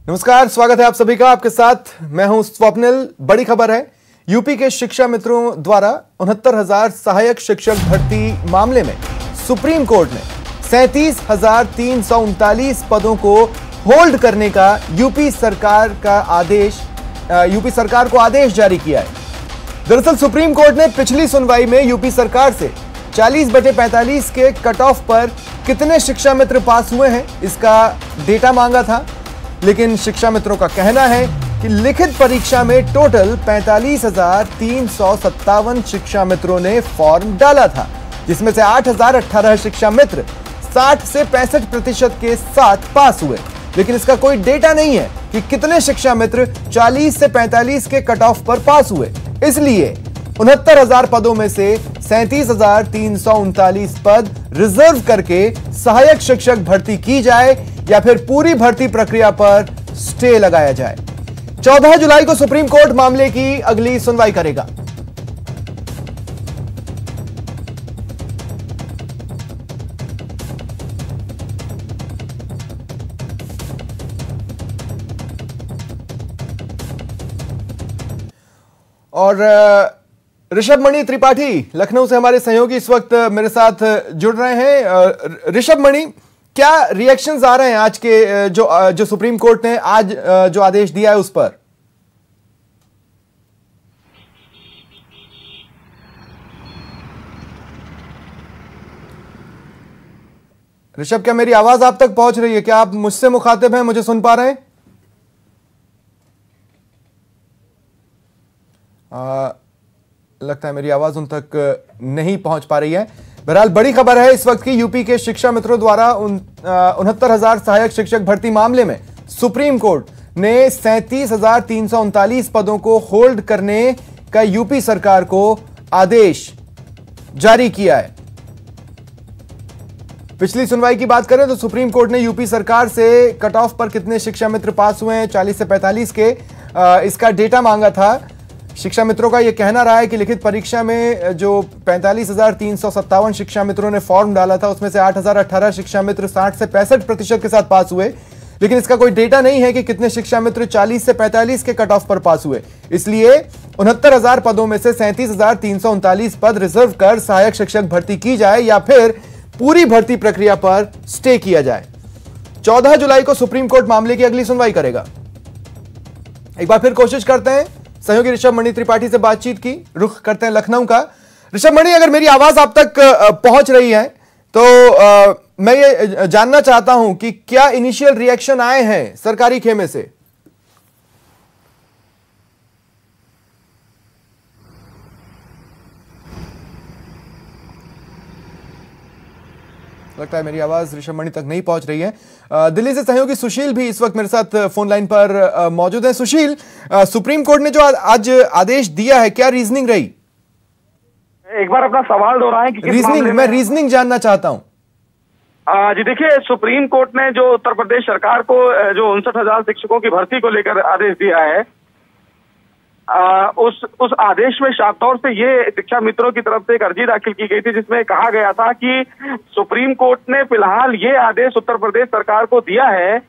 नमस्कार, स्वागत है आप सभी का। आपके साथ मैं हूं स्वप्निल। बड़ी खबर है, यूपी के शिक्षा मित्रों द्वारा 69,000 सहायक शिक्षक भर्ती मामले में सुप्रीम कोर्ट ने 37,339 पदों को होल्ड करने का यूपी सरकार को आदेश जारी किया है। दरअसल सुप्रीम कोर्ट ने पिछली सुनवाई में यूपी सरकार से 40/45 के कट ऑफ पर कितने शिक्षा मित्र पास हुए हैं इसका डेटा मांगा था, लेकिन शिक्षा मित्रों का कहना है कि लिखित परीक्षा में टोटल 45,357 शिक्षा मित्रों ने फॉर्म डाला था, जिसमें से 8,018 शिक्षा मित्र 60 से 65% के साथ पास हुए। लेकिन इसका कोई डेटा नहीं है कि कितने शिक्षा मित्र 40 से 45 के कट ऑफ पर पास हुए। इसलिए 69,000 पदों में से 37,339 पद रिजर्व करके सहायक शिक्षक भर्ती की जाए या फिर पूरी भर्ती प्रक्रिया पर स्टे लगाया जाए। 14 जुलाई को सुप्रीम कोर्ट मामले की अगली सुनवाई करेगा। और ऋषभ मणि त्रिपाठी लखनऊ से हमारे सहयोगी इस वक्त मेरे साथ जुड़ रहे हैं। ऋषभ मणि, क्या रिएक्शंस आ रहे हैं आज के जो सुप्रीम कोर्ट ने आज जो आदेश दिया है उस पर? ऋषभ, क्या मेरी आवाज आप तक पहुंच रही है? क्या आप मुझसे मुखातिब हैं, मुझे सुन पा रहे हैं? लगता है मेरी आवाज उन तक नहीं पहुंच पा रही है। बहरहाल बड़ी खबर है इस वक्त की, यूपी के शिक्षा मित्रों द्वारा 69,000 सहायक शिक्षक भर्ती मामले में सुप्रीम कोर्ट ने 37,339 पदों को होल्ड करने का यूपी सरकार को आदेश जारी किया है। पिछली सुनवाई की बात करें तो सुप्रीम कोर्ट ने यूपी सरकार से कट ऑफ पर कितने शिक्षा मित्र पास हुए हैं 40 से 45 के, इसका डेटा मांगा था। शिक्षा मित्रों का यह कहना रहा है कि लिखित परीक्षा में जो 45,357 शिक्षा मित्रों ने फॉर्म डाला था उसमें से 8,018 शिक्षा मित्र 60 से 65% के साथ पास हुए। लेकिन इसका कोई डेटा नहीं है कि कितने शिक्षा मित्र 40 से 45 के कट ऑफ पर पास हुए। इसलिए 69,000 पदों में से 37,339 पद रिजर्व कर सहायक शिक्षक भर्ती की जाए या फिर पूरी भर्ती प्रक्रिया पर स्टे किया जाए। 14 जुलाई को सुप्रीम कोर्ट मामले की अगली सुनवाई करेगा। एक बार फिर कोशिश करते हैं सहयोगी ऋषभ मणि त्रिपाठी से बातचीत की, रुख करते हैं लखनऊ का। ऋषभ मणि, अगर मेरी आवाज आप तक पहुंच रही है तो मैं ये जानना चाहता हूं कि क्या इनिशियल रिएक्शन आए हैं सरकारी खेमे से? लगता है मेरी आवाज ऋषभ मणि तक नहीं पहुंच रही है। दिल्ली से सहयोगी सुशील भी इस वक्त मेरे साथ फोन लाइन पर मौजूद है। सुशील, सुप्रीम कोर्ट ने जो आज आदेश दिया है, क्या रीजनिंग रही? एक बार अपना सवाल दोहराएं कि मैं रीजनिंग जानना चाहता हूं। जी देखिए, सुप्रीम कोर्ट ने जो उत्तर प्रदेश सरकार को जो 59,000 शिक्षकों की भर्ती को लेकर आदेश दिया है, उस आदेश में साफ तौर से ये शिक्षा मित्रों की तरफ से एक अर्जी दाखिल की गई थी जिसमें कहा गया था कि सुप्रीम कोर्ट ने फिलहाल ये आदेश उत्तर प्रदेश सरकार को दिया है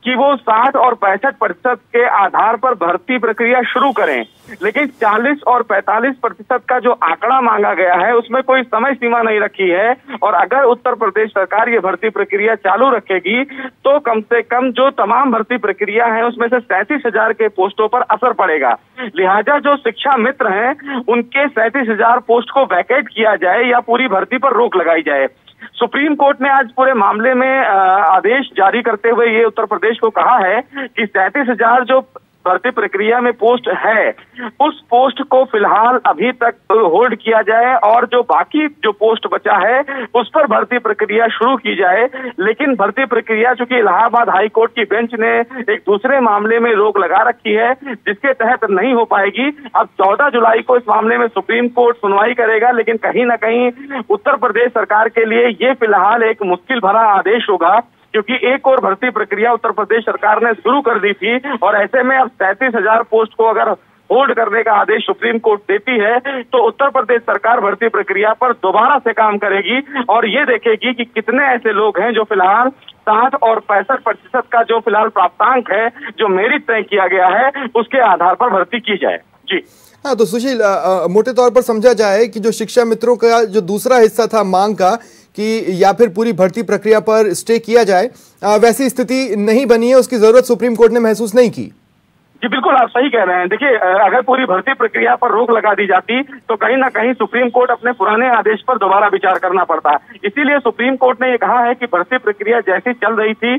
कि वो 60 और 65% के आधार पर भर्ती प्रक्रिया शुरू करें, लेकिन 40 और 45% का जो आंकड़ा मांगा गया है उसमें कोई समय सीमा नहीं रखी है। और अगर उत्तर प्रदेश सरकार ये भर्ती प्रक्रिया चालू रखेगी तो कम से कम जो तमाम भर्ती प्रक्रिया है उसमें से 37,000 के पोस्टों पर असर पड़ेगा। लिहाजा जो शिक्षा मित्र हैं उनके 37,000 पोस्ट को वैकेट किया जाए या पूरी भर्ती पर रोक लगाई जाए। सुप्रीम कोर्ट ने आज पूरे मामले में आदेश जारी करते हुए ये उत्तर प्रदेश को कहा है कि 37,000 जो भर्ती प्रक्रिया में पोस्ट है उस पोस्ट को फिलहाल अभी तक होल्ड किया जाए और जो बाकी जो पोस्ट बचा है उस पर भर्ती प्रक्रिया शुरू की जाए। लेकिन भर्ती प्रक्रिया चूंकि इलाहाबाद हाई कोर्ट की बेंच ने एक दूसरे मामले में रोक लगा रखी है जिसके तहत नहीं हो पाएगी। अब 14 जुलाई को इस मामले में सुप्रीम कोर्ट सुनवाई करेगा, लेकिन कहीं ना कहीं उत्तर प्रदेश सरकार के लिए ये फिलहाल एक मुश्किल भरा आदेश होगा, क्योंकि एक और भर्ती प्रक्रिया उत्तर प्रदेश सरकार ने शुरू कर दी थी और ऐसे में अब 37,000 पोस्ट को अगर होल्ड करने का आदेश सुप्रीम कोर्ट देती है तो उत्तर प्रदेश सरकार भर्ती प्रक्रिया पर दोबारा से काम करेगी और ये देखेगी कि कितने ऐसे लोग हैं जो फिलहाल 60 और 65% का जो फिलहाल प्राप्तांक है, जो मेरिट तय किया गया है, उसके आधार पर भर्ती की जाए। जी हाँ, तो सुशील, मोटे तौर पर समझा जाए कि जो शिक्षा मित्रों का जो दूसरा हिस्सा था मांग का कि या फिर पूरी भर्ती प्रक्रिया पर स्टे किया जाए, वैसी स्थिति नहीं बनी है, उसकी जरूरत सुप्रीम कोर्ट ने महसूस नहीं की। जी बिल्कुल, आप सही कह रहे हैं। देखिए, अगर पूरी भर्ती प्रक्रिया पर रोक लगा दी जाती तो कहीं ना कहीं सुप्रीम कोर्ट अपने पुराने आदेश पर दोबारा विचार करना पड़ता है। इसीलिए सुप्रीम कोर्ट ने ये कहा है कि भर्ती प्रक्रिया जैसी चल रही थी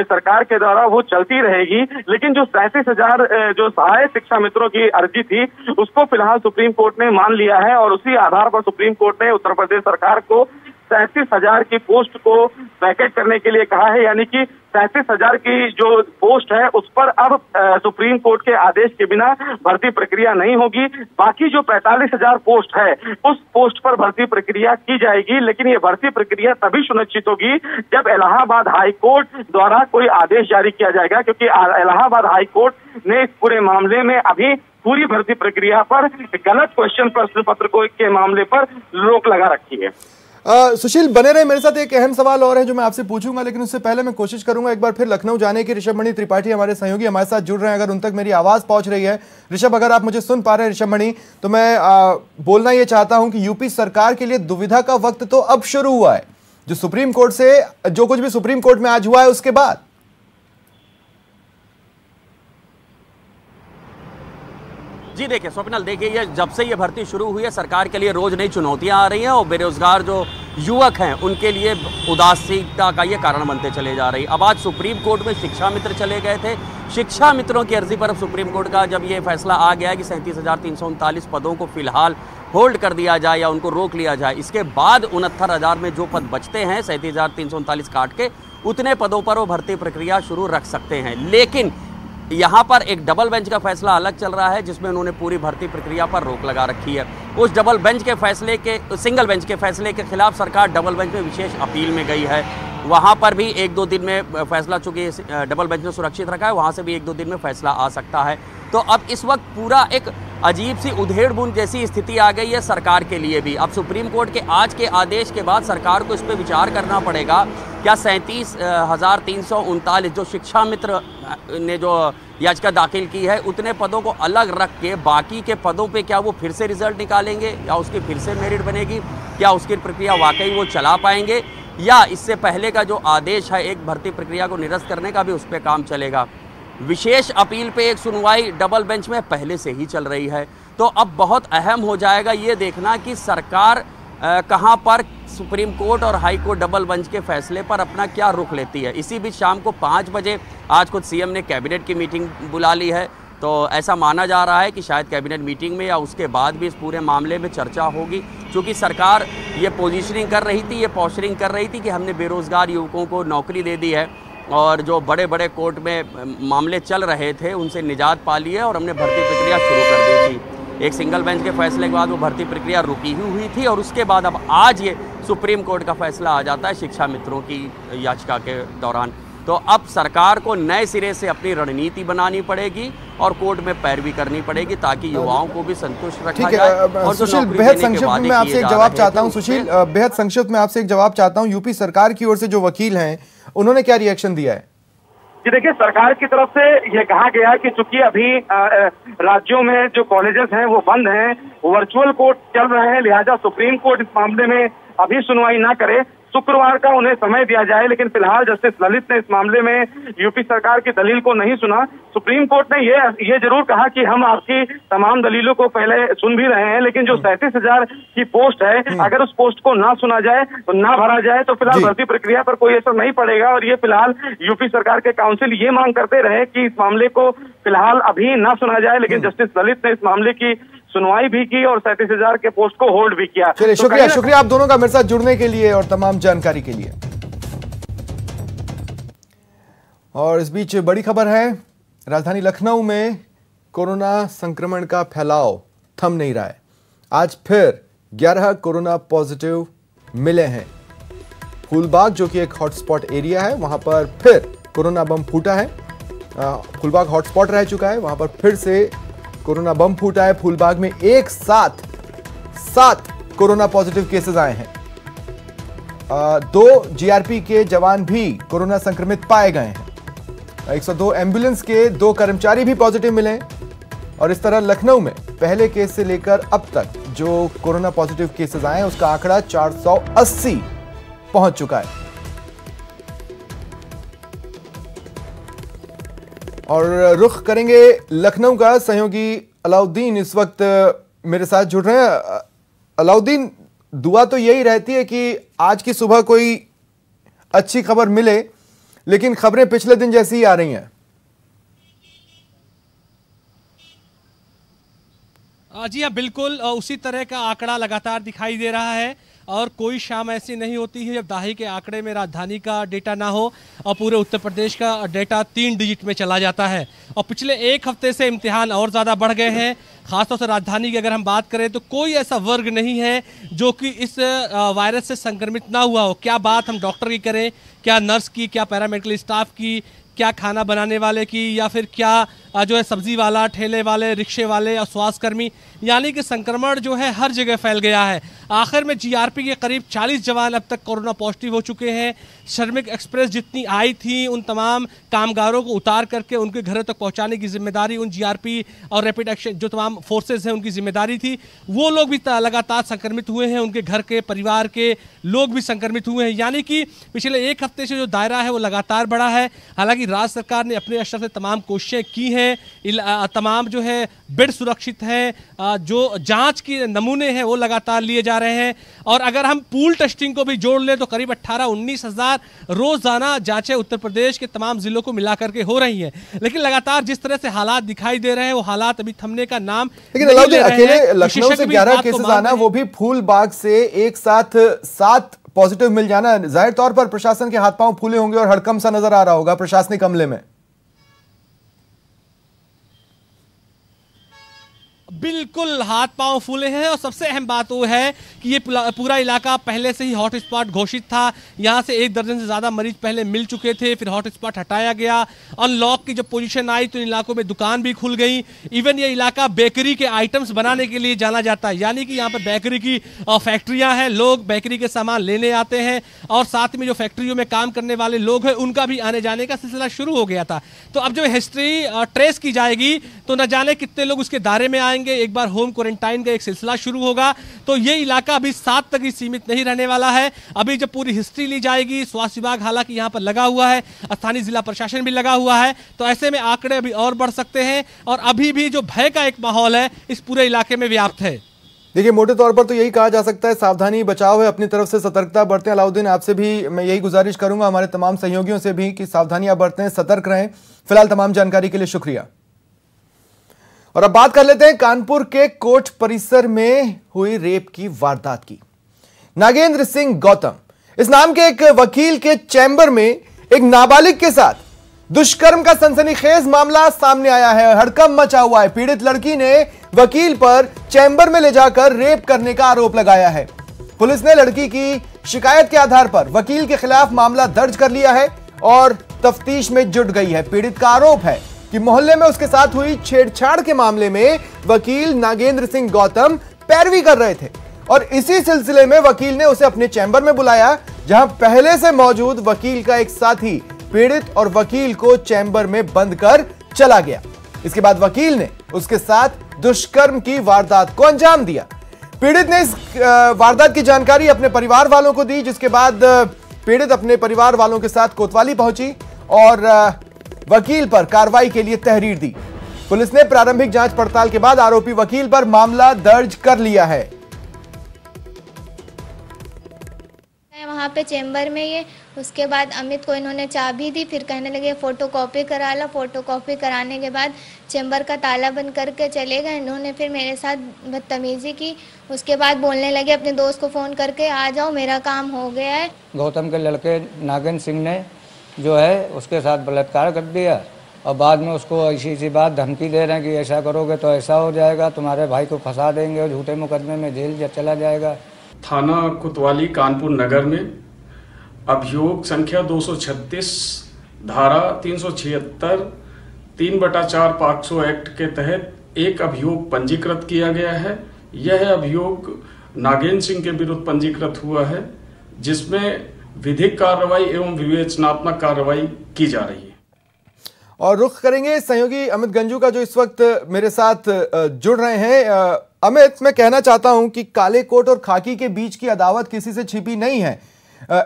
सरकार के द्वारा वो चलती रहेगी, लेकिन जो 37,000 जो सहायक शिक्षा मित्रों की अर्जी थी उसको फिलहाल सुप्रीम कोर्ट ने मान लिया है और उसी आधार पर सुप्रीम कोर्ट ने उत्तर प्रदेश सरकार को 37,000 की पोस्ट को वैकेट करने के लिए कहा है। यानी कि 37,000 की जो पोस्ट है उस पर अब सुप्रीम कोर्ट के आदेश के बिना भर्ती प्रक्रिया नहीं होगी। बाकी जो 45,000 पोस्ट है उस पोस्ट पर भर्ती प्रक्रिया की जाएगी, लेकिन ये भर्ती प्रक्रिया तभी सुनिश्चित होगी जब इलाहाबाद हाई कोर्ट द्वारा कोई आदेश जारी किया जाएगा, क्योंकि इलाहाबाद हाई कोर्ट ने इस पूरे मामले में अभी पूरी भर्ती प्रक्रिया पर गलत क्वेश्चन प्रश्न पत्र के मामले पर रोक लगा रखी है। सुशील, बने रहे, मेरे साथ एक अहम सवाल और है जो मैं आपसे पूछूंगा, लेकिन उससे पहले मैं कोशिश करूंगा एक बार फिर लखनऊ जाने की। ऋषभ मणि त्रिपाठी हमारे सहयोगी हमारे साथ जुड़ रहे हैं, अगर उन तक मेरी आवाज पहुंच रही है। ऋषभ, अगर आप मुझे सुन पा रहे हैं ऋषभ मणि, तो मैं बोलना यह चाहता हूं कि यूपी सरकार के लिए दुविधा का वक्त तो अब शुरू हुआ है, जो सुप्रीम कोर्ट से जो कुछ भी सुप्रीम कोर्ट में आज हुआ है उसके बाद। जी देखिए स्वप्नल, देखिए ये जब से ये भर्ती शुरू हुई है सरकार के लिए रोज नई चुनौतियां आ रही हैं और बेरोजगार जो युवक हैं उनके लिए उदासीनता का ये कारण बनते चले जा रही। अब आज सुप्रीम कोर्ट में शिक्षा मित्र चले गए थे। शिक्षा मित्रों की अर्जी पर अब सुप्रीम कोर्ट का जब ये फैसला आ गया है कि 37,339 पदों को फिलहाल होल्ड कर दिया जाए या उनको रोक लिया जाए, इसके बाद 69,000 में जो पद बचते हैं 37,339 काट के, उतने पदों पर वो भर्ती प्रक्रिया शुरू रख सकते हैं। लेकिन यहाँ पर एक डबल बेंच का फैसला अलग चल रहा है जिसमें उन्होंने पूरी भर्ती प्रक्रिया पर रोक लगा रखी है। उस डबल बेंच के फैसले के सिंगल बेंच के फैसले के खिलाफ सरकार डबल बेंच में विशेष अपील में गई है। वहाँ पर भी 1-2 दिन में फैसला, चूंकि डबल बेंच ने सुरक्षित रखा है, वहाँ से भी 1-2 दिन में फैसला आ सकता है। तो अब इस वक्त पूरा एक अजीब सी उधेड़ बुन जैसी स्थिति आ गई है सरकार के लिए भी। अब सुप्रीम कोर्ट के आज के आदेश के बाद सरकार को इस पर विचार करना पड़ेगा, क्या 37,339 जो शिक्षा मित्र ने जो याचिका दाखिल की है उतने पदों को अलग रख के बाकी के पदों पे क्या वो फिर से रिजल्ट निकालेंगे या उसकी फिर से मेरिट बनेगी, क्या उसकी प्रक्रिया वाकई वो चला पाएंगे, या इससे पहले का जो आदेश है एक भर्ती प्रक्रिया को निरस्त करने का भी उस पर काम चलेगा। विशेष अपील पे एक सुनवाई डबल बेंच में पहले से ही चल रही है। तो अब बहुत अहम हो जाएगा ये देखना कि सरकार कहां पर सुप्रीम कोर्ट और हाई कोर्ट डबल बेंच के फैसले पर अपना क्या रुख लेती है। इसी बीच शाम को 5 बजे आज खुद सीएम ने कैबिनेट की मीटिंग बुला ली है, तो ऐसा माना जा रहा है कि शायद कैबिनेट मीटिंग में या उसके बाद भी इस पूरे मामले में चर्चा होगी। क्योंकि सरकार ये पोजीशनिंग कर रही थी, ये पोस्चरिंग कर रही थी कि हमने बेरोजगार युवकों को नौकरी दे दी है और जो बड़े बड़े कोर्ट में मामले चल रहे थे उनसे निजात पा ली है और हमने भर्ती प्रक्रिया शुरू कर दी थी। एक सिंगल बेंच के फैसले के बाद वो भर्ती प्रक्रिया रुकी हुई थी और उसके बाद अब आज ये सुप्रीम कोर्ट का फैसला आ जाता है शिक्षा मित्रों की याचिका के दौरान। तो अब सरकार को नए सिरे से अपनी रणनीति बनानी पड़ेगी और कोर्ट में पैरवी करनी पड़ेगी ताकि युवाओं को भी संतुष्ट रखा जाए। और सुशील, बेहद संक्षिप्त में मैं आपसे एक जवाब चाहता हूं। सुशील, बेहद संक्षिप्त में आपसे एक जवाब चाहता हूं। यूपी सरकार की ओर से जो वकील हैं उन्होंने क्या रिएक्शन दिया है? जी देखिए, सरकार की तरफ से ये कहा गया कि चूंकि अभी राज्यों में जो कॉलेजेस हैं वो बंद हैं, वर्चुअल कोर्ट चल रहे हैं, लिहाजा सुप्रीम कोर्ट इस मामले में अभी सुनवाई ना करे, शुक्रवार का उन्हें समय दिया जाए। लेकिन फिलहाल जस्टिस ललित ने इस मामले में यूपी सरकार की दलील को नहीं सुना। सुप्रीम कोर्ट ने ये जरूर कहा कि हम आपकी तमाम दलीलों को पहले सुन भी रहे हैं, लेकिन जो 37,000 की पोस्ट है अगर उस पोस्ट को ना सुना जाए तो ना भरा जाए तो फिलहाल भर्ती प्रक्रिया पर कोई असर नहीं पड़ेगा। और ये फिलहाल यूपी सरकार के काउंसिल ये मांग करते रहे कि इस मामले को फिलहाल अभी ना सुना जाए, लेकिन जस्टिस ललित ने इस मामले की सुनवाई भी की और 37,000 के पोस्ट को होल्ड भी किया। चलिए, शुक्रिया आप दोनों का मेरे साथ जुड़ने के लिए और तमाम जानकारी के लिए। और इस बीच बड़ी खबर है, राजधानी लखनऊ में कोरोना संक्रमण का फैलाव थम नहीं रहा है। आज फिर 11 कोरोना पॉजिटिव मिले हैं। फूलबाग जो कि एक हॉटस्पॉट एरिया है, वहां पर फिर कोरोना बम फूटा है। फूलबाग हॉटस्पॉट रह चुका है, वहां पर फिर से कोरोना बम फूटा है। फूलबाग में एक साथ 7 कोरोना पॉजिटिव केसेस आए हैं। 2 जीआरपी के जवान भी कोरोना संक्रमित पाए गए हैं। 102 एम्बुलेंस के 2 कर्मचारी भी पॉजिटिव मिले। और इस तरह लखनऊ में पहले केस से लेकर अब तक जो कोरोना पॉजिटिव केसेस आए हैं उसका आंकड़ा 480 पहुंच चुका है। और रुख करेंगे लखनऊ का। सहयोगी अलाउद्दीन इस वक्त मेरे साथ जुड़ रहे हैं। अलाउद्दीन, दुआ तो यही रहती है कि आज की सुबह कोई अच्छी खबर मिले, लेकिन खबरें पिछले दिन जैसी ही आ रही हैं। जी हाँ, बिल्कुल उसी तरह का आंकड़ा लगातार दिखाई दे रहा है। और कोई शाम ऐसी नहीं होती है जब दाही के आंकड़े में राजधानी का डेटा ना हो और पूरे उत्तर प्रदेश का डेटा 3 डिजिट में चला जाता है। और पिछले एक हफ्ते से इम्तिहान और ज़्यादा बढ़ गए हैं। खासतौर से राजधानी की अगर हम बात करें तो कोई ऐसा वर्ग नहीं है जो कि इस वायरस से संक्रमित ना हुआ हो। क्या बात हम डॉक्टर की करें, क्या नर्स की, क्या पैरामेडिकल स्टाफ की, क्या खाना बनाने वाले की, या फिर क्या जो है सब्जी वाला, ठेले वाले, रिक्शे वाले और स्वास्थ्यकर्मी, यानी कि संक्रमण जो है हर जगह फैल गया है। आखिर में जीआरपी के करीब 40 जवान अब तक कोरोना पॉजिटिव हो चुके हैं। श्रमिक एक्सप्रेस जितनी आई थी उन तमाम कामगारों को उतार करके उनके घरों तक पहुंचाने की जिम्मेदारी उन जीआरपी और रैपिड एक्शन जो तमाम फोर्सेज हैं उनकी जिम्मेदारी थी। वो लोग भी लगातार संक्रमित हुए हैं, उनके घर के परिवार के लोग भी संक्रमित हुए हैं। यानी कि पिछले एक हफ्ते से जो दायरा है वो लगातार बढ़ा है। हालांकि राज्य सरकार ने अपने स्तर से तमाम कोशिशें की हैं। तमाम जो है बेड सुरक्षित हैं, जो जांच के नमूने हैं वो लगातार लिए जा रहे हैं। और अगर हम पूल टेस्टिंग को भी जोड़ लें तो करीब 18-19 हज़ार रोजाना जांचें उत्तर प्रदेश के तमाम जिलों को मिलाकर के हो रही हैं। लेकिन लगातार जिस तरह से हालात दिखाई दे रहे हैं वो हालात अभी थमने का नाम लेकिन अकेले लखनऊ से 11 केसेस आना, वो भी फूलबाग से एक साथ 7 पॉजिटिव मिल जाना, जाहिर तौर पर प्रशासन के हाथ पांव फूले होंगे और हड़कंप सा नजर आ रहा होगा प्रशासनिक अमले में। बिल्कुल हाथ पांव फूले हैं। और सबसे अहम बात वो है कि ये पूरा इलाका पहले से ही हॉट स्पॉट घोषित था। यहाँ से 1 दर्जन से ज़्यादा मरीज पहले मिल चुके थे, फिर हॉट स्पॉट हटाया गया। अनलॉक की जब पोजीशन आई तो इन इलाकों में दुकान भी खुल गई। इवन ये इलाका बेकरी के आइटम्स बनाने के लिए जाना जाता है, यानी कि यहाँ पर बेकरी की फैक्ट्रियाँ हैं, लोग बेकरी के सामान लेने आते हैं। और साथ में जो फैक्ट्रियों में काम करने वाले लोग हैं उनका भी आने जाने का सिलसिला शुरू हो गया था। तो अब जब हिस्ट्री ट्रेस की जाएगी तो न जाने कितने लोग उसके दायरे में आएंगे। एक बार होम क्वारंटाइन का एक सिलसिला शुरू होगा तो ये इलाका अभी 7 तक ही सीमित नहीं रहने वाला है। अभी जब पूरी हिस्ट्री ली जाएगी, स्वास्थ्य विभाग हालांकि यहाँ पर लगा हुआ है, स्थानीय जिला प्रशासन भी लगा हुआ है, तो ऐसे में आंकड़े अभी और बढ़ सकते हैं। और अभी भी जो भय का एक माहौल है इस पूरे इलाके में व्याप्त है। देखिए, मोटे तौर पर तो यही कहा जा सकता है, सावधानी बचाव है, अपनी तरफ से सतर्कता बरतें। अलाउद्दीन, आपसे भी मैं यही गुजारिश करूंगा, हमारे तमाम सहयोगियों से भी, कि सावधानियां बरतें, सतर्क रहें। फिलहाल तमाम जानकारी के लिए शुक्रिया। और अब बात कर लेते हैं कानपुर के कोर्ट परिसर में हुई रेप की वारदात की। नागेंद्र सिंह गौतम इस नाम के एक वकील के चैम्बर में एक नाबालिग के साथ दुष्कर्म का सनसनीखेज मामला सामने आया है। हड़कंप मचा हुआ है। पीड़ित लड़की ने वकील पर चैम्बर में ले जाकर रेप करने का आरोप लगाया है। पुलिस ने लड़की की शिकायत के आधार पर वकील के खिलाफ मामला दर्ज कर लिया है और तफ्तीश में जुट गई है। पीड़ित का आरोप है कि मोहल्ले में उसके साथ हुई छेड़छाड़ के मामले में वकील नागेंद्र सिंह गौतम पैरवी कर रहे थे और इसी सिलसिले में वकील ने उसे अपने चैम्बर में बुलाया, जहां पहले से मौजूद वकील का एक साथी पीड़ित और वकील को चैम्बर में बंद कर चला गया। इसके बाद वकील ने उसके साथ दुष्कर्म की वारदात को अंजाम दिया। पीड़ित ने इस वारदात की जानकारी अपने परिवार वालों को दी, जिसके बाद पीड़ित अपने परिवार वालों के साथ कोतवाली पहुंची और वकील पर कार्रवाई के लिए तहरीर दी। पुलिस ने प्रारंभिक जांच पड़ताल के बाद आरोपी वकील पर मामला दर्ज कर लिया है। वहाँ पे चेंबर में ये, उसके बाद अमित को इन्होंने चाबी दी, फिर कहने लगे फोटोकॉपी करा लो। फोटोकॉपी कराने के बाद चेंबर का ताला बंद करके चले गए। इन्होंने फिर मेरे साथ बदतमीजी की। उसके बाद बोलने लगे अपने दोस्त को फ़ोन करके, आ जाओ मेरा काम हो गया है। गौतम के लड़के नागेंद्र सिंह ने जो है उसके साथ बलात्कार कर दिया और बाद में उसको ऐसी बात धमकी दे रहे हैं कि ऐसा करोगे तो ऐसा हो जाएगा, तुम्हारे भाई को फंसा देंगे और झूठे मुकदमे में जेल चला जाएगा। थाना कोतवाली कानपुर नगर में अभियोग संख्या 236 धारा 376 3/4 पॉक्सो एक्ट के तहत एक अभियोग पंजीकृत किया गया है। यह अभियोग नागेंद्र सिंह के विरुद्ध पंजीकृत हुआ है, जिसमें विधिक कार्रवाई एवं विवेचनात्मक कार्रवाई की जा रही है। और रुख करेंगे सहयोगी अमित गंजू का, जो इस वक्त मेरे साथ जुड़ रहे हैं। अमित, मैं कहना चाहता हूं कि काले कोट और खाकी के बीच की अदावत किसी से छिपी नहीं है।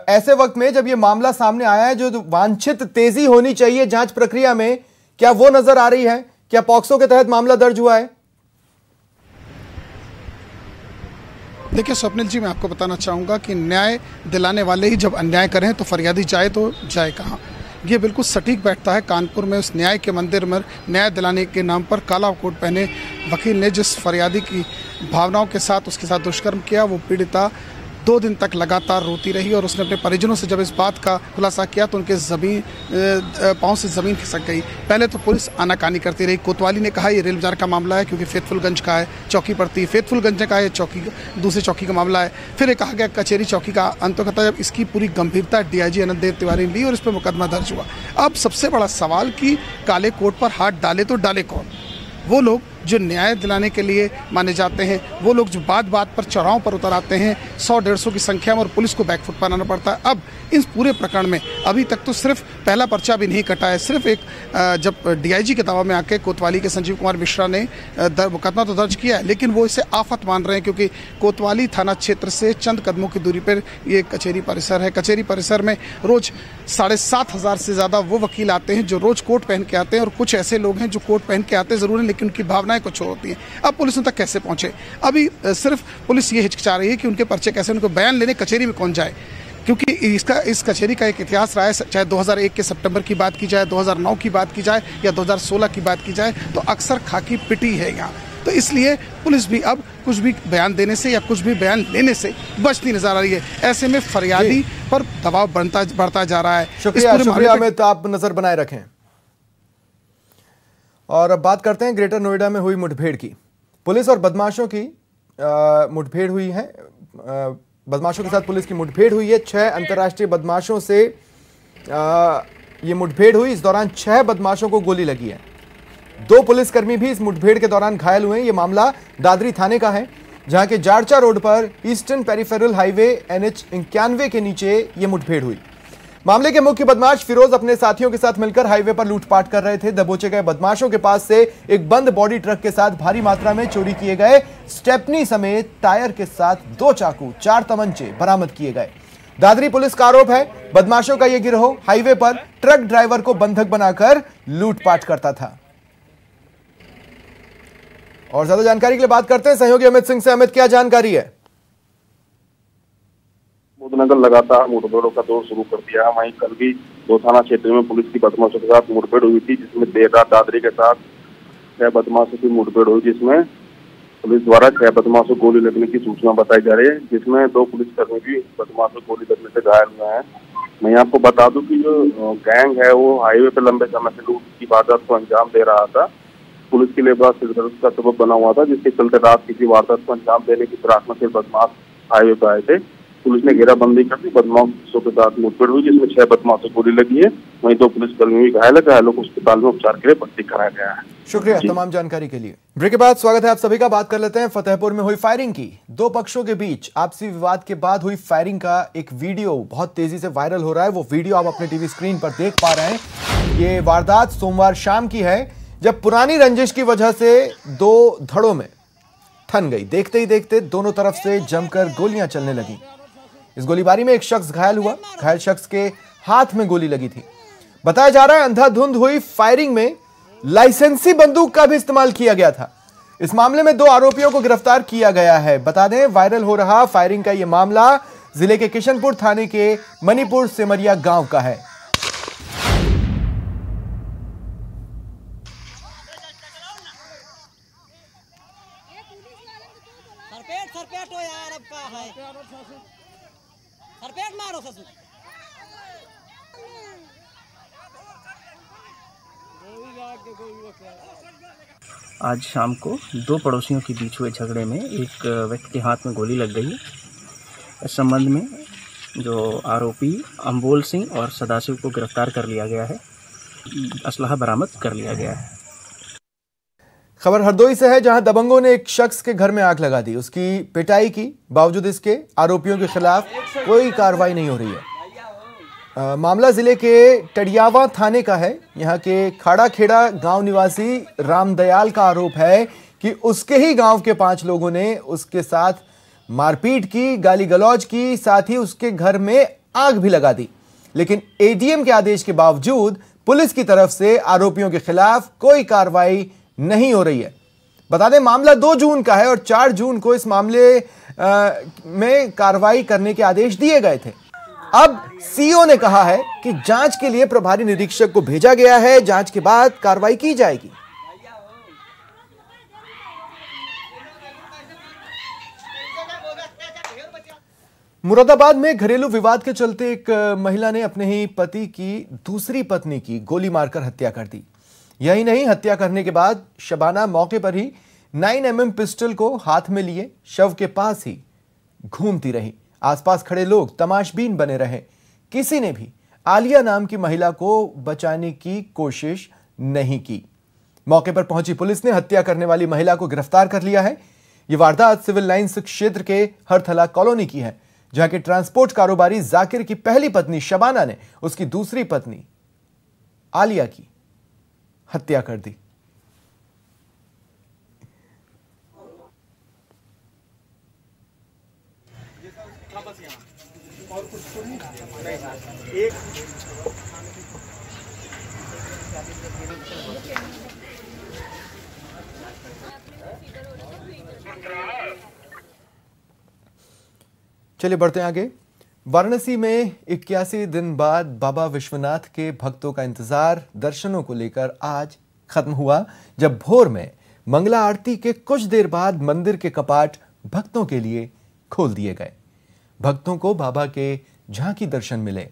ऐसे वक्त में जब ये मामला सामने आया है, जो वांछित तेजी होनी चाहिए जांच प्रक्रिया में, क्या वो नजर आ रही है? क्या पॉक्सो के तहत मामला दर्ज हुआ है? देखिए स्वप्निल जी, मैं आपको बताना चाहूँगा कि न्याय दिलाने वाले ही जब अन्याय करें तो फरियादी जाए तो जाए कहाँ। ये बिल्कुल सटीक बैठता है। कानपुर में उस न्याय के मंदिर में न्याय दिलाने के नाम पर काला कोट पहने वकील ने जिस फरियादी की भावनाओं के साथ उसके साथ दुष्कर्म किया, वो पीड़िता 2 दिन तक लगातार रोती रही और उसने अपने परिजनों से जब इस बात का खुलासा किया तो उनके पाँव से ज़मीन खिसक गई। पहले तो पुलिस आनाकानी करती रही। कोतवाली ने कहा ये रेल बाजार का मामला है क्योंकि फैतफुलगंज का है, चौकी पड़ती है। फैतफुलगंज ने कहा ये चौकी दूसरी चौकी का मामला है। फिर ये कहा गया कचेरी चौकी का। अंततः जब इसकी पूरी गंभीरता डीआईजी अनंत देव तिवारी ने ली और इस पर मुकदमा दर्ज हुआ। अब सबसे बड़ा सवाल कि काले कोट पर हाथ डाले तो डाले कौन? वो लोग जो न्याय दिलाने के लिए माने जाते हैं, वो लोग जो बात बात पर चौराहों पर उतर आते हैं 100-150 की संख्या में, और पुलिस को बैकफुट बनाना पड़ता है। अब इस पूरे प्रकरण में अभी तक तो सिर्फ पहला पर्चा भी नहीं कटा है। सिर्फ एक जब डीआईजी के दबाव में आके कोतवाली के संजीव कुमार मिश्रा ने मुकदमा तो दर्ज किया है, लेकिन वो इसे आफत मान रहे हैं क्योंकि कोतवाली थाना क्षेत्र से चंद कदमों की दूरी पर ये कचेरी परिसर है। कचेरी परिसर में रोज 7,500 से ज़्यादा वो वकील आते हैं जो रोज कोट पहन के आते हैं, और कुछ ऐसे लोग हैं जो कोट पहन के आते ज़रूर हैं लेकिन उनकी भावनाएं कुछ और होती हैं। अब पुलिस उन तक कैसे पहुंचे? अभी सिर्फ पुलिस ये हिचकिचा रही है कि उनके पर्चे कैसे, उनको बयान लेने कचेरी में कौन जाए, क्योंकि इस कचेरी का एक इतिहास रहा है। चाहे 2001 के सितंबर की बात की जाए, 2009 की बात की जाए या 2016 की बात की जाए, तो अक्सर खाकी पिटी है यहाँ। तो इसलिए पुलिस भी अब कुछ भी बयान देने से या कुछ भी बयान लेने से बचती नजर आ रही है। ऐसे में फरियादी पर दबाव बढ़ता जा रहा है। शुक्रिया अमित, आप नजर बनाए रखें। और अब बात करते हैं ग्रेटर नोएडा में हुई मुठभेड़ की। पुलिस और बदमाशों की मुठभेड़ हुई है। बदमाशों के साथ पुलिस की मुठभेड़ हुई है। 6 अंतर्राष्ट्रीय बदमाशों से ये मुठभेड़ हुई। इस दौरान 6 बदमाशों को गोली लगी है। 2 पुलिसकर्मी भी इस मुठभेड़ के दौरान घायल हुए हैं। ये मामला दादरी थाने का है, जहां के जारचा रोड पर ईस्टर्न पेरिफेरल हाईवे NH 91 के नीचे ये मुठभेड़ हुई। मामले के मुख्य बदमाश फिरोज अपने साथियों के साथ मिलकर हाईवे पर लूटपाट कर रहे थे। दबोचे गए बदमाशों के पास से एक बंद बॉडी ट्रक के साथ भारी मात्रा में चोरी किए गए स्टेपनी समेत टायर के साथ 2 चाकू, 4 तमंचे बरामद किए गए। दादरी पुलिस का आरोप है बदमाशों का यह गिरोह हाईवे पर ट्रक ड्राइवर को बंधक बनाकर लूटपाट करता था। और ज्यादा जानकारी के लिए बात करते हैं सहयोगी अमित सिंह से। अमित, क्या जानकारी है? बुधनगर लगातार मुठभेड़ों का दौर शुरू कर दिया है। वहीं कल भी 2 थाना क्षेत्र में पुलिस की बदमाशों के साथ मुठभेड़ हुई थी, जिसमें देर रात दादरी के साथ 6 बदमाशों की मुठभेड़ हुई, जिसमें पुलिस द्वारा 6 बदमाशों को गोली लगने की सूचना बताई जा रही है, जिसमें 2 पुलिसकर्मी भी बदमाशों को गोली लगने से घायल हुए हैं। मैं आपको बता दूं कि जो गैंग है वो हाईवे पर लंबे समय से लूट की वारदात को अंजाम दे रहा था। पुलिस के लिए बड़ा सिरदर्द का सबब बना हुआ था, जिसके चलते रात किसी वारदात को अंजाम देने की फिराक में से बदमाश हाईवे पर आए थे। पुलिस ने घेराबंदी कर दी। बदमाशों के साथ मुठभेड़ हुई, जिसमें 6 बदमाशों को गोली लगी है। वहीं 2 पुलिसकर्मी भी घायल है। घायलों को अस्पताल में उपचार के लिए भर्ती कराया गया है। शुक्रिया तमाम जानकारी के लिए। ब्रेक के बाद स्वागत है आप सभी का। बात कर लेते हैं फतेहपुर में हुई फायरिंग की। 2 पक्षों के बीच आपसी विवाद के बाद हुई फायरिंग का एक वीडियो बहुत तेजी से वायरल हो रहा है। वो वीडियो आप अपने टीवी स्क्रीन पर देख पा रहे हैं। ये वारदात सोमवार शाम की है, जब पुरानी रंजिश की वजह से 2 धड़ों में ठन गई। देखते ही देखते दोनों तरफ से जमकर गोलियां चलने लगी। इस गोलीबारी में एक शख्स घायल हुआ। घायल शख्स के हाथ में गोली लगी थी। बताया जा रहा है अंधाधुंध हुई फायरिंग में लाइसेंसी बंदूक का भी इस्तेमाल किया गया था। इस मामले में 2 आरोपियों को गिरफ्तार किया गया है। बता दें, वायरल हो रहा फायरिंग का यह मामला जिले के किशनपुर थाने के मणिपुर सिमरिया गांव का है। आज शाम को 2 पड़ोसियों के बीच हुए झगड़े में एक व्यक्ति के हाथ में गोली लग गई है। इस संबंध में जो आरोपी अम्बोल सिंह और सदाशिव को गिरफ्तार कर लिया गया है। असलहा बरामद कर लिया गया है। खबर हरदोई से है, जहां दबंगों ने एक शख्स के घर में आग लगा दी। उसकी पिटाई की, बावजूद इसके आरोपियों के खिलाफ कोई कार्रवाई नहीं हो रही है। मामला जिले के टडियावा थाने का है। यहां के खाड़ा खेड़ा गांव निवासी रामदयाल का आरोप है कि उसके ही गांव के 5 लोगों ने उसके साथ मारपीट की, गाली गलौज की, साथ ही उसके घर में आग भी लगा दी। लेकिन एडीएम के आदेश के बावजूद पुलिस की तरफ से आरोपियों के खिलाफ कोई कार्रवाई नहीं हो रही है। बता दें, मामला 2 जून का है और 4 जून को इस मामले में कार्रवाई करने के आदेश दिए गए थे। अब सीओ ने कहा है कि जांच के लिए प्रभारी निरीक्षक को भेजा गया है, जांच के बाद कार्रवाई की जाएगी। मुरादाबाद में घरेलू विवाद के चलते एक महिला ने अपने ही पति की दूसरी पत्नी की गोली मारकर हत्या कर दी। यही नहीं, हत्या करने के बाद शबाना मौके पर ही 9mm पिस्टल को हाथ में लिए शव के पास ही घूमती रही। आसपास खड़े लोग तमाशबीन बने रहे। किसी ने भी आलिया नाम की महिला को बचाने की कोशिश नहीं की। मौके पर पहुंची पुलिस ने हत्या करने वाली महिला को गिरफ्तार कर लिया है। यह वारदात सिविल लाइंस क्षेत्र के हरथला कॉलोनी की है, जहां के ट्रांसपोर्ट कारोबारी जाकिर की पहली पत्नी शबाना ने उसकी दूसरी पत्नी आलिया की हत्या कर दी। चलिए बढ़ते हैं आगे। वाराणसी में 81 दिन बाद बाबा विश्वनाथ के भक्तों का इंतजार दर्शनों को लेकर आज खत्म हुआ, जब भोर में मंगला आरती के कुछ देर बाद मंदिर के कपाट भक्तों के लिए खोल दिए गए। भक्तों को बाबा के झांकी दर्शन मिले।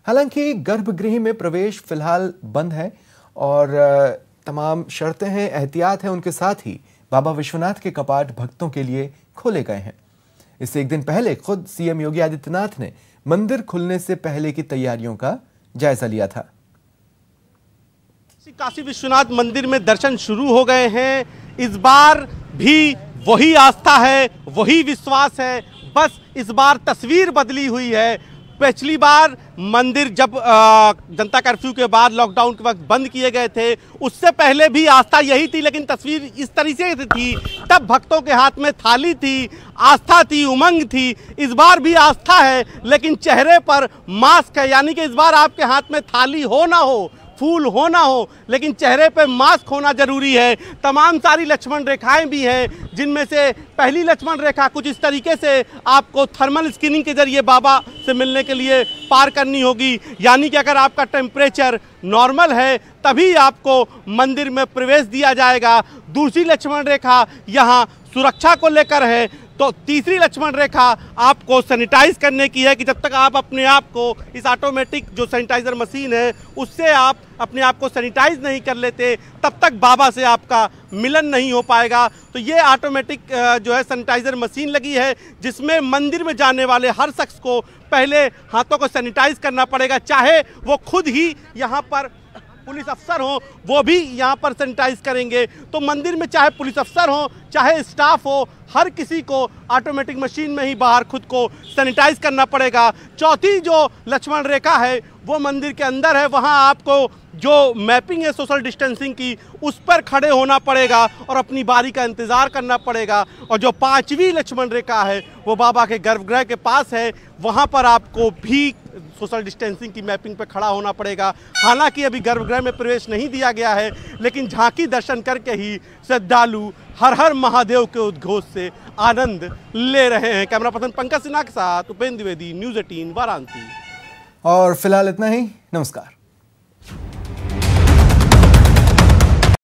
हालांकि गर्भगृह में प्रवेश फिलहाल बंद है और तमाम शर्तें हैं, एहतियात है, उनके साथ ही बाबा विश्वनाथ के कपाट भक्तों के लिए खोले गए हैं। इससे एक दिन पहले खुद सीएम योगी आदित्यनाथ ने मंदिर खुलने से पहले की तैयारियों का जायजा लिया था। काशी विश्वनाथ मंदिर में दर्शन शुरू हो गए हैं। इस बार भी वही आस्था है, वही विश्वास है, बस इस बार तस्वीर बदली हुई है। पिछली बार मंदिर जब जनता कर्फ्यू के बाद लॉकडाउन के वक्त बंद किए गए थे, उससे पहले भी आस्था यही थी, लेकिन तस्वीर इस तरीके से थी। तब भक्तों के हाथ में थाली थी, आस्था थी, उमंग थी। इस बार भी आस्था है, लेकिन चेहरे पर मास्क है। यानी कि इस बार आपके हाथ में थाली हो ना हो, फूल हो ना हो, लेकिन चेहरे पे मास्क होना जरूरी है। तमाम सारी लक्ष्मण रेखाएं भी हैं, जिनमें से पहली लक्ष्मण रेखा कुछ इस तरीके से आपको थर्मल स्क्रीनिंग के जरिए बाबा से मिलने के लिए पार करनी होगी। यानी कि अगर आपका टेम्परेचर नॉर्मल है तभी आपको मंदिर में प्रवेश दिया जाएगा। दूसरी लक्ष्मण रेखा यहाँ सुरक्षा को लेकर है। तो तीसरी लक्ष्मण रेखा आपको सैनिटाइज करने की है कि जब तक आप अपने आप को इस ऑटोमेटिक जो सैनिटाइजर मशीन है उससे आप अपने आप को सैनिटाइज नहीं कर लेते, तब तक बाबा से आपका मिलन नहीं हो पाएगा। तो ये ऑटोमेटिक जो है सैनिटाइजर मशीन लगी है, जिसमें मंदिर में जाने वाले हर शख्स को पहले हाथों को सैनिटाइज करना पड़ेगा। चाहे वो खुद ही यहाँ पर पुलिस अफसर हो, वो भी यहाँ पर सैनिटाइज करेंगे। तो मंदिर में चाहे पुलिस अफसर हो, चाहे स्टाफ हो, हर किसी को ऑटोमेटिक मशीन में ही बाहर खुद को सैनिटाइज करना पड़ेगा। चौथी जो लक्ष्मण रेखा है वो मंदिर के अंदर है। वहाँ आपको जो मैपिंग है सोशल डिस्टेंसिंग की, उस पर खड़े होना पड़ेगा और अपनी बारी का इंतज़ार करना पड़ेगा। और जो पांचवी लक्ष्मण रेखा है वो बाबा के गर्भगृह के पास है, वहाँ पर आपको भी सोशल डिस्टेंसिंग की मैपिंग पे खड़ा होना पड़ेगा। हालांकि अभी गर्भगृह में प्रवेश नहीं दिया गया है, लेकिन झांकी दर्शन करके ही श्रद्धालु हर हर महादेव के उद्घोष से आनंद ले रहे हैं। कैमरा पर्सन पंकज सिन्हा के साथ उपेंद्र द्विवेदी, न्यूज़ 18 वाराणसी। और फिलहाल इतना ही। नमस्कार।